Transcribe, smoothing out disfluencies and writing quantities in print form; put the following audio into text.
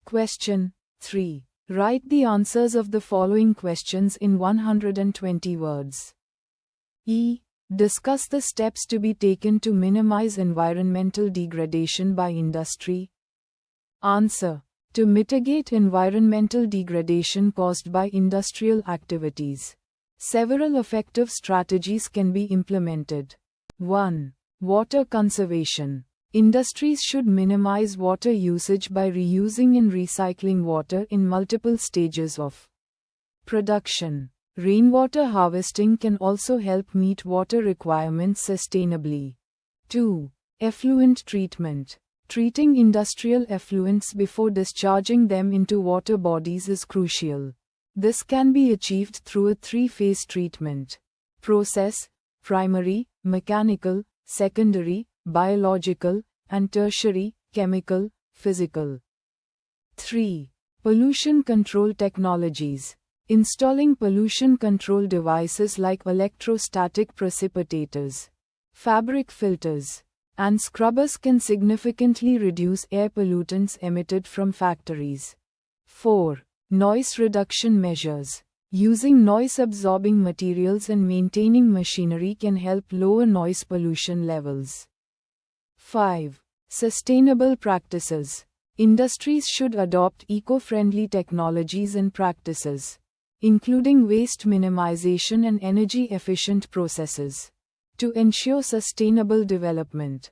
Question 3. Write the answers of the following questions in 120 words. E. Discuss the steps to be taken to minimize environmental degradation by industry. Answer. To mitigate environmental degradation caused by industrial activities, several effective strategies can be implemented. 1. Water conservation. Industries should minimize water usage by reusing and recycling water in multiple stages of production. Rainwater harvesting can also help meet water requirements sustainably. 2. Effluent treatment. Treating industrial effluents before discharging them into water bodies is crucial. This can be achieved through a three-phase treatment process: primary, mechanical, secondary, biological, and tertiary, chemical, physical. 3. Pollution control technologies. Installing pollution control devices like electrostatic precipitators, fabric filters, and scrubbers can significantly reduce air pollutants emitted from factories. 4. Noise reduction measures. Using noise-absorbing materials and maintaining machinery can help lower noise pollution levels. 5. Sustainable practices. Industries should adopt eco-friendly technologies and practices, including waste minimization and energy-efficient processes, to ensure sustainable development.